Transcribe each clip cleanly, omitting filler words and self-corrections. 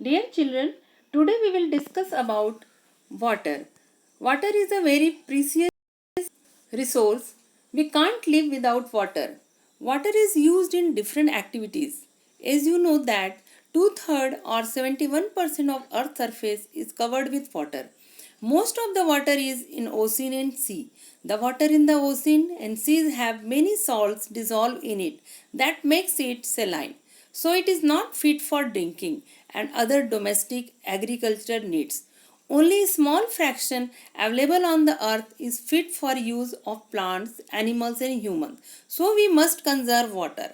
Dear children, today we will discuss about water. Water is a very precious resource. We can't live without water. Water is used in different activities. As you know that two-thirds or 71% of Earth's surface is covered with water. Most of the water is in ocean and sea. The water in the ocean and seas have many salts dissolved in it that makes it saline. So it is not fit for drinking and other domestic agriculture needs. Only a small fraction available on the earth is fit for use of plants, animals and humans. So we must conserve water.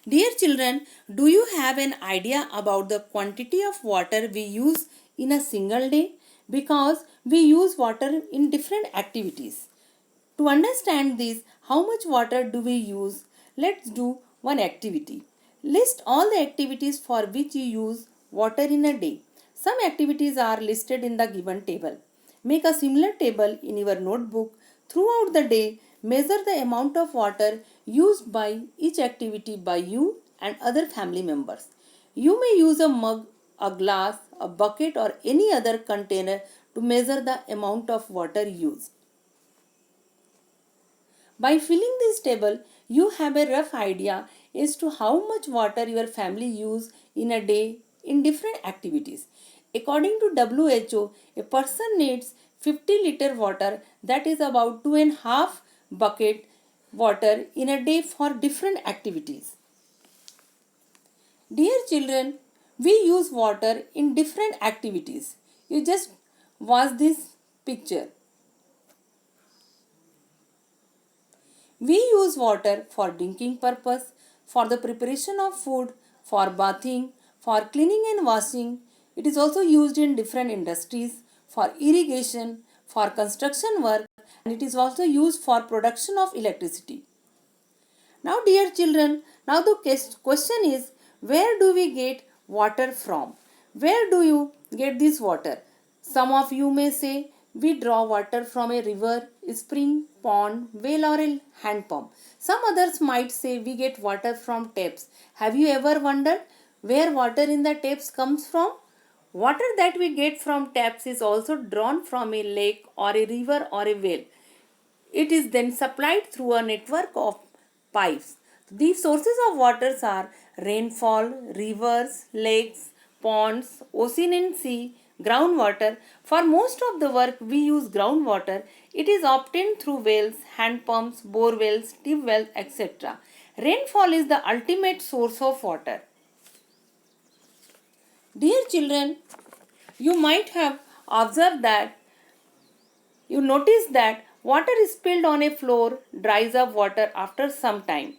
Dear children, do you have an idea about the quantity of water we use in a single day? Because we use water in different activities. To understand this, how much water do we use? Let's do one activity. List all the activities for which you use water in a day. Some activities are listed in the given table. Make a similar table in your notebook. Throughout the day, measure the amount of water used by each activity by you and other family members. You may use a mug, a glass, a bucket, or any other container to measure the amount of water used. By filling this table, you have a rough idea as to how much water your family use in a day in different activities. According to WHO, a person needs 50-liter water, that is about 2.5 bucket water in a day for different activities. Dear children, we use water in different activities. You just watch this picture. We use water for drinking purpose, for the preparation of food, for bathing, for cleaning and washing. It is also used in different industries, for irrigation, for construction work, and it is also used for production of electricity. Now dear children, now the question is, where do we get water from? Where do you get this water? Some of you may say we draw water from a river, spring, pond, well or a hand pump. Some others might say we get water from taps. Have you ever wondered where water in the taps comes from? Water that we get from taps is also drawn from a lake or a river or a well. It is then supplied through a network of pipes. These sources of waters are rainfall, rivers, lakes, ponds, ocean and sea, groundwater. For most of the work we use groundwater. It is obtained through wells, hand pumps, bore wells, tube wells, etc. Rainfall is the ultimate source of water. Dear children, you might have observed that you notice that water spilled on a floor dries up water after some time.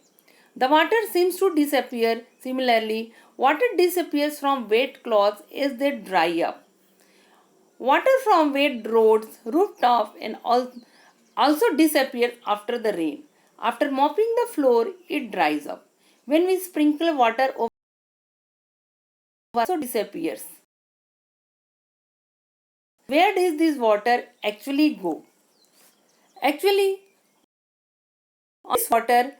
The water seems to disappear. Similarly, water disappears from wet cloths as they dry up. Water from wet roads, rooftops, and also disappears after the rain. After mopping the floor, it dries up. When we sprinkle water over, it also disappears. Where does this water actually go? Actually, this water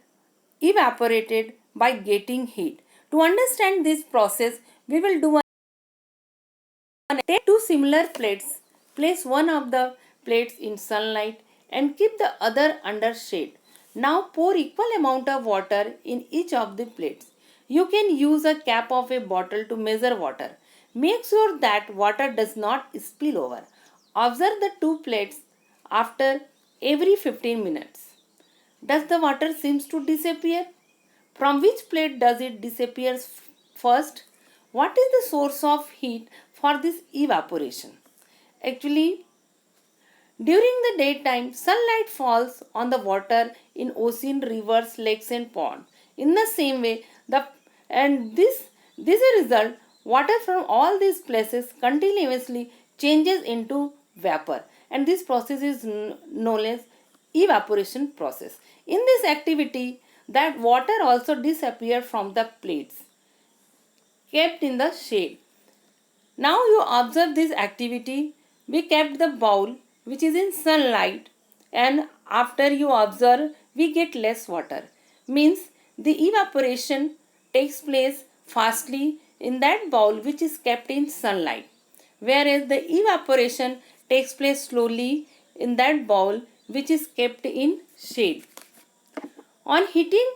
evaporated by getting heat. To understand this process, we will do take two similar plates. Place one of the plates in sunlight and keep the other under shade. Now pour equal amount of water in each of the plates. You can use a cap of a bottle to measure water. Make sure that water does not spill over. Observe the two plates after every 15 minutes. Does the water seems to disappear? From which plate does it disappear first? What is the source of heat for this evaporation? Actually, during the daytime, sunlight falls on the water in ocean, rivers, lakes and ponds. In the same way, this is a result, water from all these places continuously changes into vapor, and this process is known as evaporation process. In this activity, that water also disappears from the plates kept in the shade. Now you observe this activity. We kept the bowl which is in sunlight, and after you observe we get less water. Means the evaporation takes place fastly in that bowl which is kept in sunlight, whereas the evaporation takes place slowly in that bowl which is kept in shade. On heating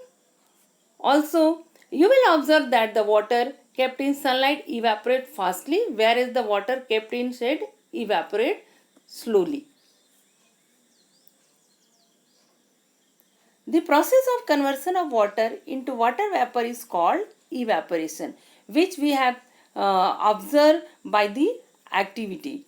also, you will observe that the water kept in sunlight evaporate fastly, whereas the water kept in shade evaporate slowly. The process of conversion of water into water vapor is called evaporation, which we have observed by the activity.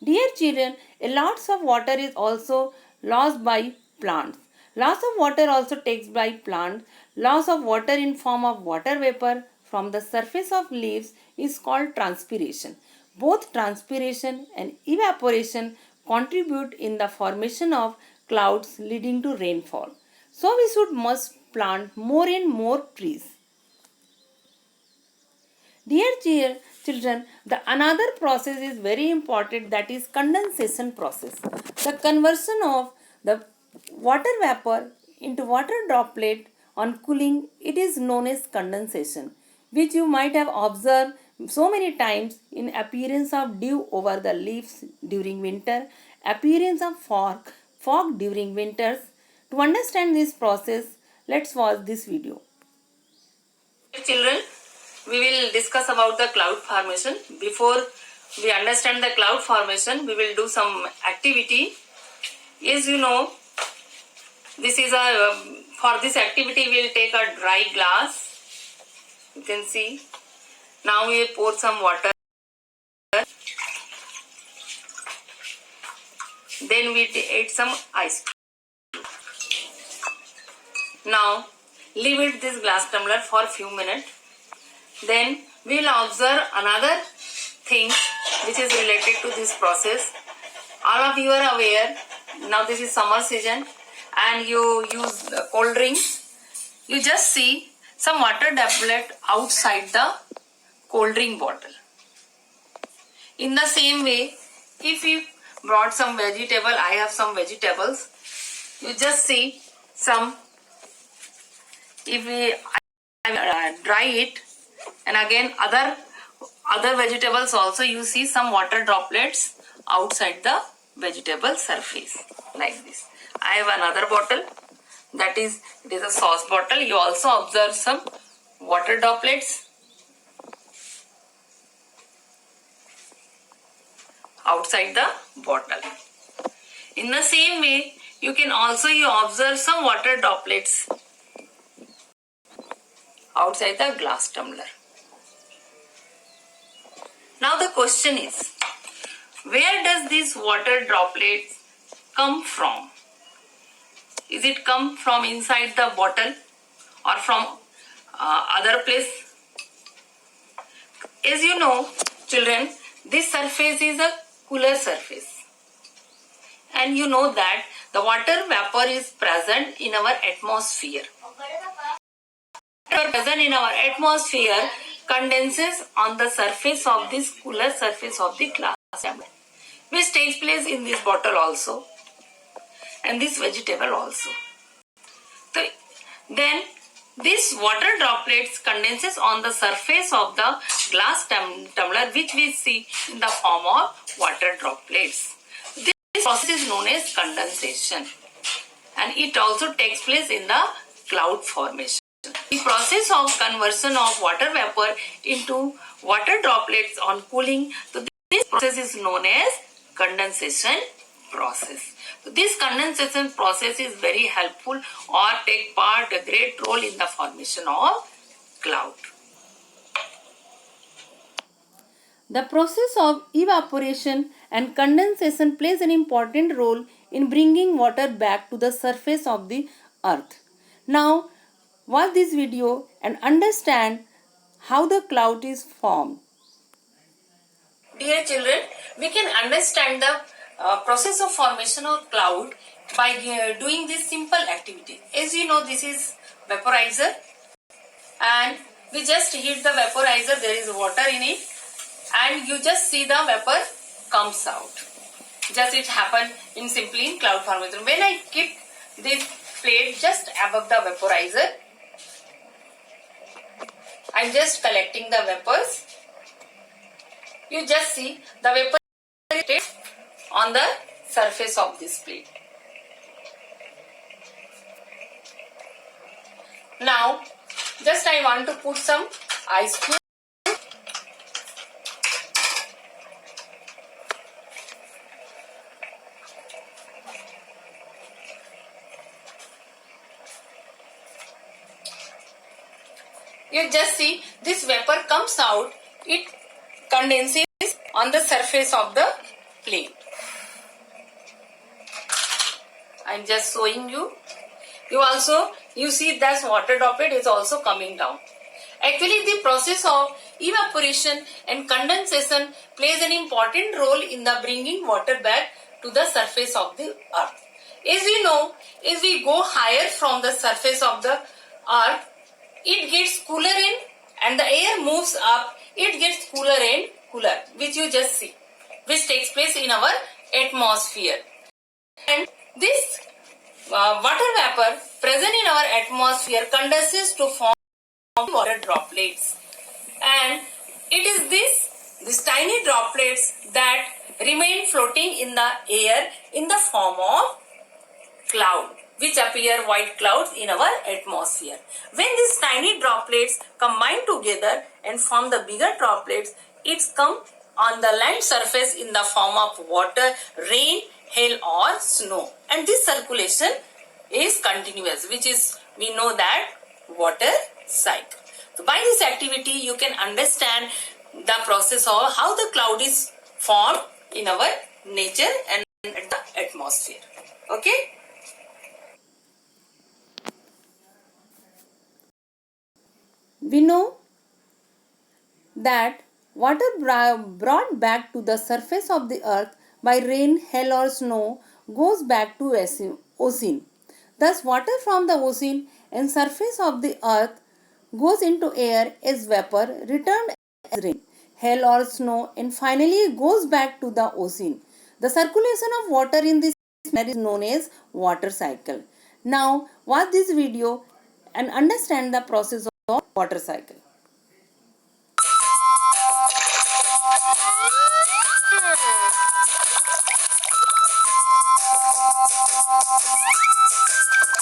Dear children, a lots of water is also lost by plants. Loss of water also takes by plants. Loss of water in form of water vapor from the surface of leaves is called transpiration. Both transpiration and evaporation contribute in the formation of clouds leading to rainfall. So we must plant more and more trees. Dear children, the another process is very important, that is condensation process. The conversion of the water vapor into water droplet on cooling, it is known as condensation, which you might have observed so many times in appearance of dew over the leaves during winter, appearance of fog during winters. To understand this process, let's watch this video. Children, we will discuss about the cloud formation. Before we understand the cloud formation, we will do some activity. As you know, this is for this activity we will take a dry glass. You can see. Now we will pour some water. Then we add some ice. Now leave it this glass tumbler for few minutes. Then we will observe another thing which is related to this process. All of you are aware, now this is summer season and you use cold drinks. You just see some water droplet outside the cold drink bottle. In the same way, if you brought some vegetable, I have some vegetables, you just see some, if we dry it, and again other vegetables also, you see some water droplets outside the vegetable surface like this. I have another bottle, that is, it is a sauce bottle. You also observe some water droplets outside the bottle. In the same way, you can also observe some water droplets outside the glass tumbler. Now the question is, where does this water droplets come from? Is it come from inside the bottle or from other place? As you know, children, this surface is a cooler surface. And you know that the water vapor is present in our atmosphere. Present in our atmosphere condenses on the surface of this cooler surface of the glass tumbler, which takes place in this bottle also and this vegetable also. So, then this water droplets condenses on the surface of the glass tumbler, which we see in the form of water droplets. This process is known as condensation, and it also takes place in the cloud formation. The process of conversion of water vapor into water droplets on cooling, so this process is known as condensation process. So this condensation process is very helpful or take part a great role in the formation of cloud. The process of evaporation and condensation plays an important role in bringing water back to the surface of the earth. Now, watch this video and understand how the cloud is formed. Dear children, we can understand the process of formation of cloud by doing this simple activity. As you know, this is vaporizer, and we just heat the vaporizer. There is water in it, and you just see the vapor comes out. Just it happened simply in cloud formation. When I keep this plate just above the vaporizer, I'm just collecting the vapors. You just see the vapor on the surface of this plate. Now, just I want to put some ice cube. You just see this vapor comes out, it condenses on the surface of the plate. I'm just showing you. You see that water droplet is also coming down. Actually, the process of evaporation and condensation plays an important role in the bringing water back to the surface of the earth. As we know, as we go higher from the surface of the earth, it gets cooler in and the air moves up, it gets cooler and cooler, which you just see, which takes place in our atmosphere. And this water vapor present in our atmosphere condenses to form water droplets, and it is these tiny droplets that remain floating in the air in the form of cloud, which appear white clouds in our atmosphere. When these tiny droplets combine together and form the bigger droplets, it's come on the land surface in the form of water, rain, hail or snow. And this circulation is continuous, which is, we know that, water cycle. So by this activity, you can understand the process of how the cloud is formed in our nature and the atmosphere. Okay? We know that water brought back to the surface of the earth by rain, hail or snow goes back to ocean. Thus, water from the ocean and surface of the earth goes into air as vapor, returned as rain, hail or snow, and finally goes back to the ocean. The circulation of water in this manner is known as water cycle. Now, watch this video and understand the process of water cycle.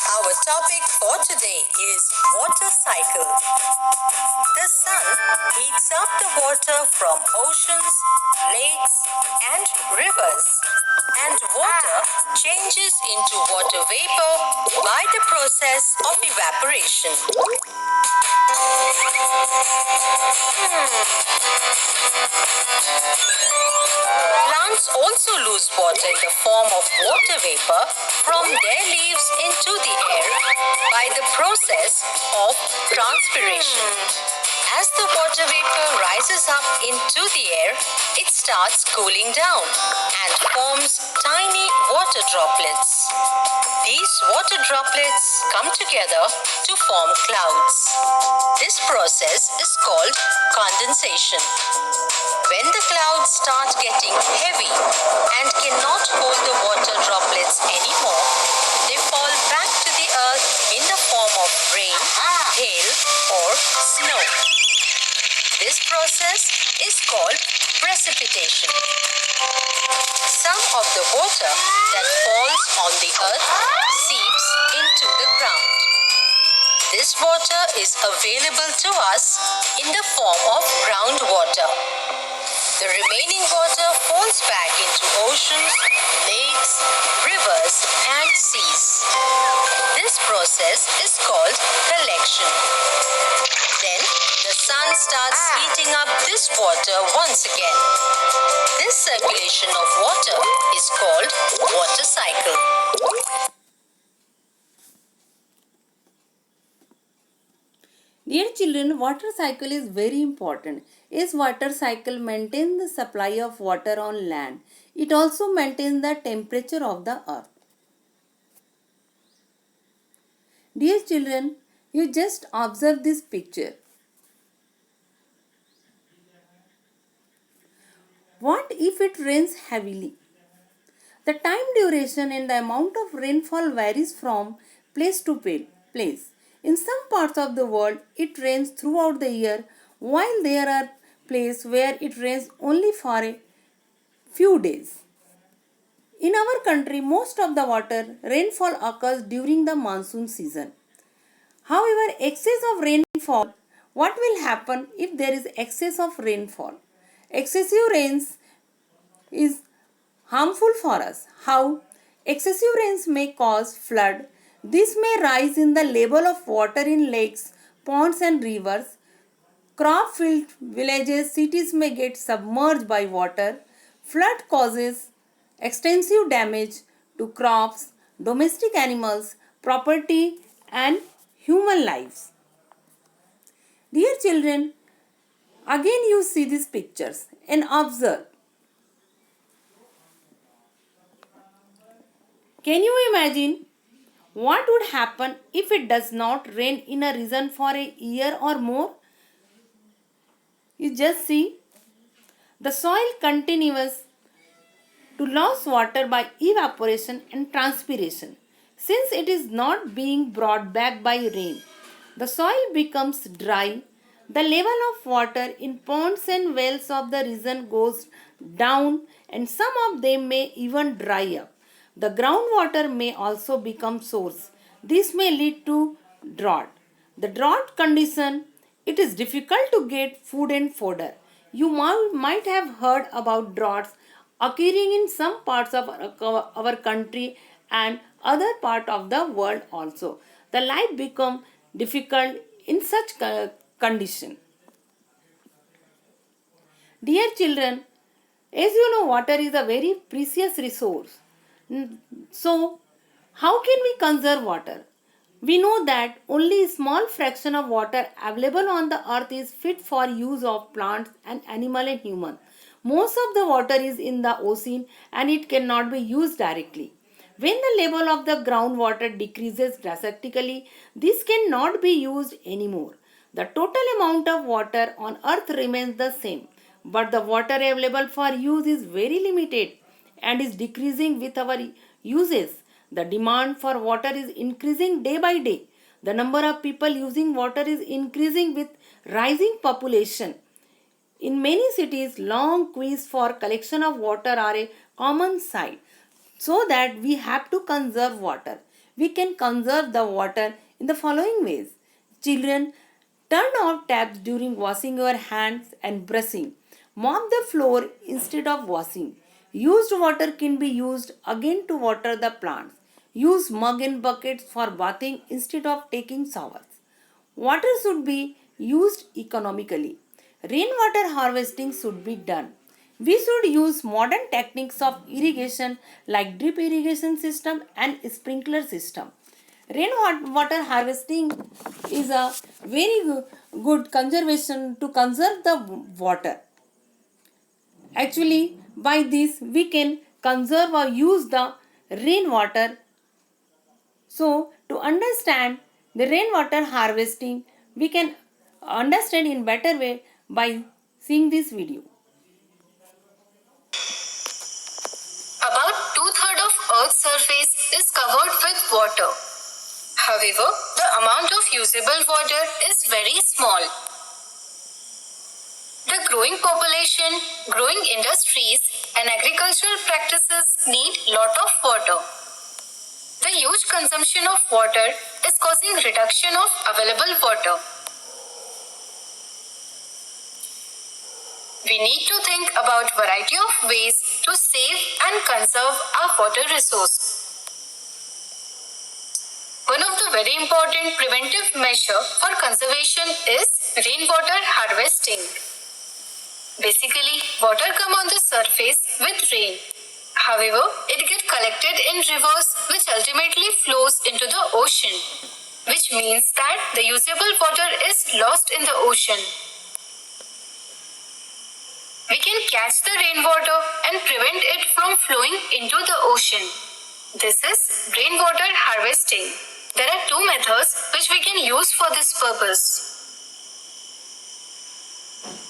Our topic for today is water cycle. The sun heats up the water from oceans, lakes and rivers, and water changes into water vapor by the process of evaporation. Plants also lose water in the form of water vapor from their leaves into the air by the process of transpiration. As the water vapor rises up into the air, it starts cooling down and forms tiny water droplets. These water droplets come together to form clouds. This process is called condensation. When the clouds start getting heavy and cannot hold the water droplets anymore, they fall back to the earth in the form of rain, hail, or snow. This process is called precipitation. Some of the water that falls on the earth seeps into the ground. This water is available to us in the form of groundwater. The remaining water falls back into oceans, lakes, rivers, and seas. This process is called collection. Then the sun starts heating up this water once again. This circulation of water is called water cycle. Dear children, water cycle is very important. As water cycle maintains the supply of water on land, it also maintains the temperature of the earth. Dear children, you just observe this picture. What if it rains heavily? The time duration and the amount of rainfall varies from place to place. In some parts of the world, it rains throughout the year, while there are places where it rains only for a few days. In our country, most of the water rainfall occurs during the monsoon season. However, excess of rainfall, what will happen if there is excess of rainfall? Excessive rains is harmful for us. How? Excessive rains may cause flood. This may rise in the level of water in lakes, ponds and rivers. Crop filled villages, cities may get submerged by water. Flood causes extensive damage to crops, domestic animals, property, and human lives. Dear children, again you see these pictures and observe. Can you imagine what would happen if it does not rain in a region for a year or more? You just see the soil continues to lose water by evaporation and transpiration. Since it is not being brought back by rain, the soil becomes dry. The level of water in ponds and wells of the region goes down, and some of them may even dry up. The groundwater may also become source. This may lead to drought. The drought condition, it is difficult to get food and fodder. You might have heard about droughts occurring in some parts of our country and other part of the world also. The life become difficult in such condition. Dear children, as you know, water is a very precious resource. So, how can we conserve water? We know that only a small fraction of water available on the earth is fit for use of plants and animal and human. Most of the water is in the ocean and it cannot be used directly. When the level of the groundwater decreases drastically, this cannot be used anymore. The total amount of water on earth remains the same, but the water available for use is very limited and is decreasing with our uses. The demand for water is increasing day by day. The number of people using water is increasing with rising population. In many cities, long queues for collection of water are a common sight. So that we have to conserve water. We can conserve the water in the following ways. Children, turn off taps during washing your hands and brushing. Mop the floor instead of washing. Used water can be used again to water the plants. Use mug and buckets for bathing instead of taking showers. Water should be used economically. Rainwater harvesting should be done. We should use modern techniques of irrigation like drip irrigation system and sprinkler system. Rainwater harvesting is a very good conservation to conserve the water. Actually, by this we can conserve or use the rainwater. So, to understand the rainwater harvesting, we can understand in better way by seeing this video. About two-thirds of Earth's surface is covered with water. However, the amount of usable water is very small. The growing population, growing industries, and agricultural practices need lot of water. The huge consumption of water is causing reduction of available water. We need to think about variety of ways to save and conserve our water resource. One of the very important preventive measure for conservation is rainwater harvesting. Basically, water come on the surface with rain. However, it gets collected in rivers which ultimately flows into the ocean, which means that the usable water is lost in the ocean. We can catch the rainwater and prevent it from flowing into the ocean. This is rainwater harvesting. There are two methods which we can use for this purpose.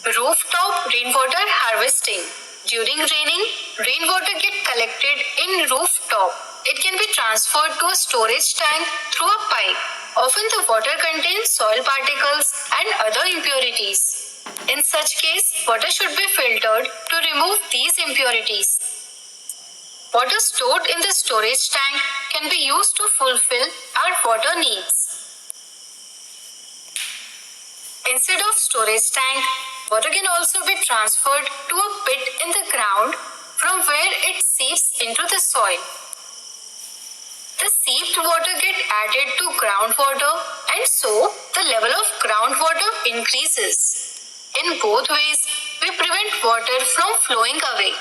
Rooftop rainwater harvesting. During raining, rainwater gets collected in rooftop. It can be transferred to a storage tank through a pipe Often the water contains soil particles and other impurities. In such case, water should be filtered to remove these impurities. Water stored in the storage tank can be used to fulfill our water needs. Instead of storage tank, water can also be transferred to a pit in the ground from where it seeps into the soil. The seeped water gets added to groundwater and so the level of groundwater increases. In both ways, we prevent water from flowing away.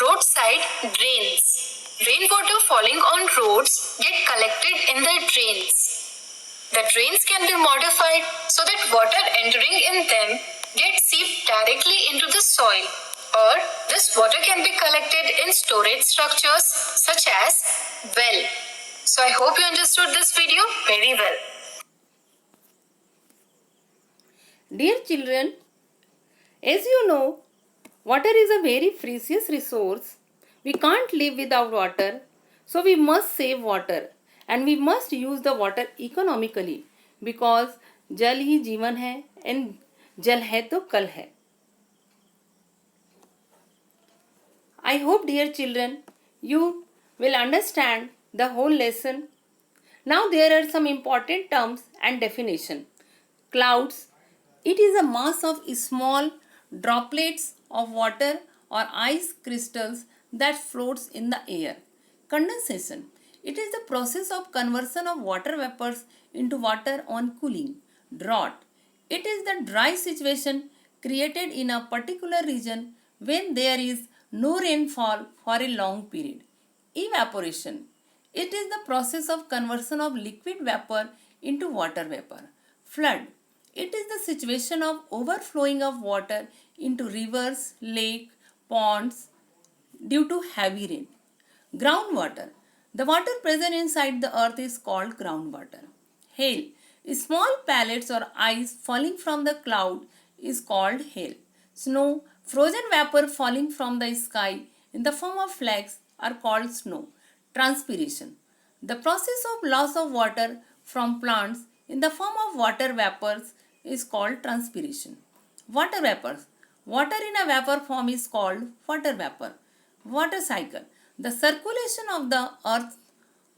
Roadside drains. Rainwater falling on roads get collected in the drains. The drains can be modified so that water entering in them gets seeped directly into the soil, or this water can be collected in storage structures such as well. So I hope you understood this video very well. Dear children, as you know, water is a very precious resource. We can't live without water, so we must save water and we must use the water economically because जल ही जीवन है and जल है तो कल है. I hope, dear children, you will understand the whole lesson. Now there are some important terms and definition. Clouds. It is a mass of small droplets of water or ice crystals that floats in the air. Condensation. It is the process of conversion of water vapors into water on cooling. Drought. It is the dry situation created in a particular region when there is no rainfall for a long period. Evaporation. It is the process of conversion of liquid vapor into water vapor. Flood. It is the situation of overflowing of water into rivers, lakes, ponds due to heavy rain. Groundwater. The water present inside the earth is called groundwater. Hail. Small pellets or ice falling from the cloud is called hail. Snow. Frozen vapor falling from the sky in the form of flakes are called snow. Transpiration. The process of loss of water from plants in the form of water vapors is called transpiration. Water vapors. Water in a vapor form is called water vapor. Water cycle. The circulation of the earth's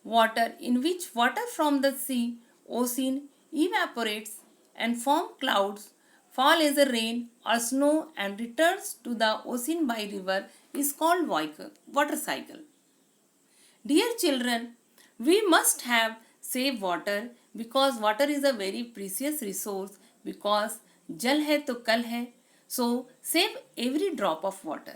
water in which water from the sea, ocean evaporates and form clouds, fall as a rain or snow and returns to the ocean by river is called water cycle. Dear children, we must have save water because water is a very precious resource because jal hai to kal hai. So save every drop of water.